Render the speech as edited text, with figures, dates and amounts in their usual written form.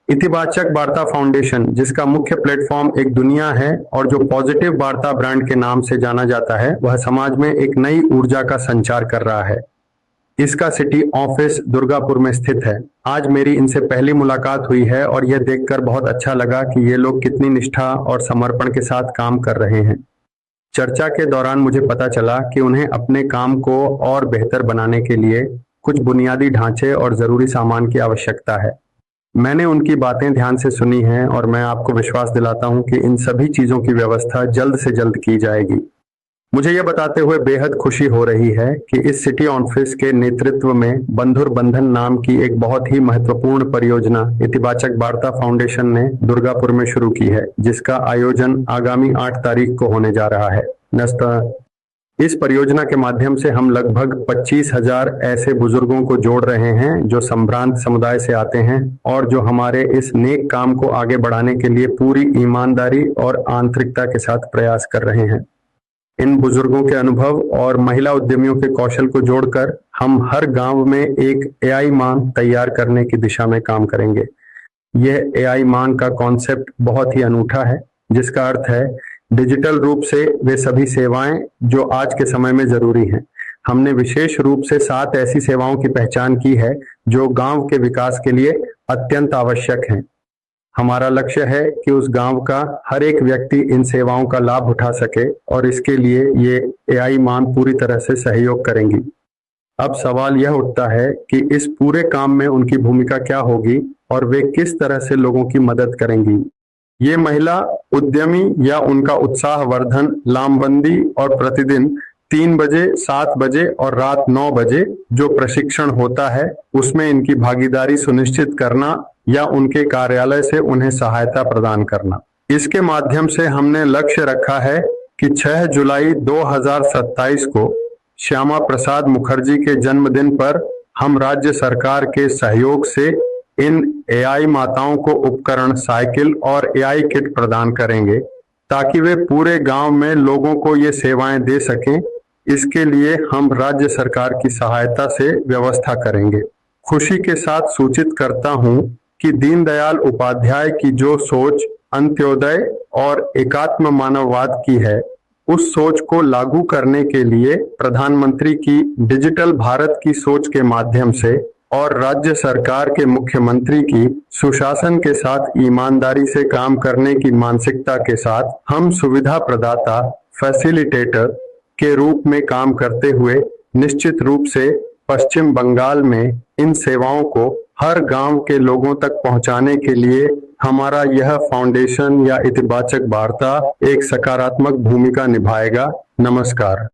इतिबाचक वार्ता फाउंडेशन, जिसका मुख्य प्लेटफॉर्म एक दुनिया है और जो पॉजिटिव वार्ता ब्रांड के नाम से जाना जाता है, वह समाज में एक नई ऊर्जा का संचार कर रहा है। इसका सिटी ऑफिस दुर्गापुर में स्थित है। आज मेरी इनसे पहली मुलाकात हुई है और यह देखकर बहुत अच्छा लगा कि ये लोग कितनी निष्ठा और समर्पण के साथ काम कर रहे हैं। चर्चा के दौरान मुझे पता चला कि उन्हें अपने काम को और बेहतर बनाने के लिए कुछ बुनियादी ढांचे और जरूरी सामान की आवश्यकता है। मैंने उनकी बातें ध्यान से सुनी हैं और मैं आपको विश्वास दिलाता हूं कि इन सभी चीजों की व्यवस्था जल्द से जल्द की जाएगी। मुझे यह बताते हुए बेहद खुशी हो रही है कि इस सिटी ऑफिस के नेतृत्व में बंधुर बंधन नाम की एक बहुत ही महत्वपूर्ण परियोजना इतिबाचक वार्ता फाउंडेशन ने दुर्गापुर में शुरू की है, जिसका आयोजन आगामी 8 तारीख को होने जा रहा है। इस परियोजना के माध्यम से हम लगभग 25,000 ऐसे बुजुर्गों को जोड़ रहे हैं जो संभ्रांत समुदाय से आते हैं और जो हमारे इस नेक काम को आगे बढ़ाने के लिए पूरी ईमानदारी और आंतरिकता के साथ प्रयास कर रहे हैं। इन बुजुर्गों के अनुभव और महिला उद्यमियों के कौशल को जोड़कर हम हर गांव में एक एआई मान तैयार करने की दिशा में काम करेंगे। यह एआई मान का कॉन्सेप्ट बहुत ही अनूठा है, जिसका अर्थ है डिजिटल रूप से वे सभी सेवाएं जो आज के समय में जरूरी हैं। हमने विशेष रूप से 7 ऐसी सेवाओं की पहचान की है जो गांव के विकास के लिए अत्यंत आवश्यक हैं। हमारा लक्ष्य है कि उस गांव का हर एक व्यक्ति इन सेवाओं का लाभ उठा सके और इसके लिए ये एआई मान पूरी तरह से सहयोग करेंगी। अब सवाल यह उठता है कि इस पूरे काम में उनकी भूमिका क्या होगी और वे किस तरह से लोगों की मदद करेंगी। ये महिला उद्यमी या उनका उत्साहवर्धन लामबंदी और प्रतिदिन 3 बजे, 7 बजे और रात 9 बजे जो प्रशिक्षण होता है उसमें इनकी भागीदारी सुनिश्चित करना या उनके कार्यालय से उन्हें सहायता प्रदान करना। इसके माध्यम से हमने लक्ष्य रखा है कि 6 जुलाई 2027 को श्यामा प्रसाद मुखर्जी के जन्मदिन पर हम राज्य सरकार के सहयोग से इन एआई माताओं को उपकरण, साइकिल और एआई किट प्रदान करेंगे ताकि वे पूरे गांव में लोगों को ये सेवाएं दे सकें। इसके लिए हम राज्य सरकार की सहायता से व्यवस्था करेंगे। खुशी के साथ सूचित करता हूं कि दीनदयाल उपाध्याय की जो सोच अंत्योदय और एकात्म मानववाद की है, उस सोच को लागू करने के लिए प्रधानमंत्री की डिजिटल भारत की सोच के माध्यम से और राज्य सरकार के मुख्यमंत्री की सुशासन के साथ ईमानदारी से काम करने की मानसिकता के साथ हम सुविधा प्रदाता, फैसिलिटेटर के रूप में काम करते हुए निश्चित रूप से पश्चिम बंगाल में इन सेवाओं को हर गांव के लोगों तक पहुंचाने के लिए हमारा यह फाउंडेशन या इतिबाचक वार्ता एक सकारात्मक भूमिका निभाएगा। नमस्कार।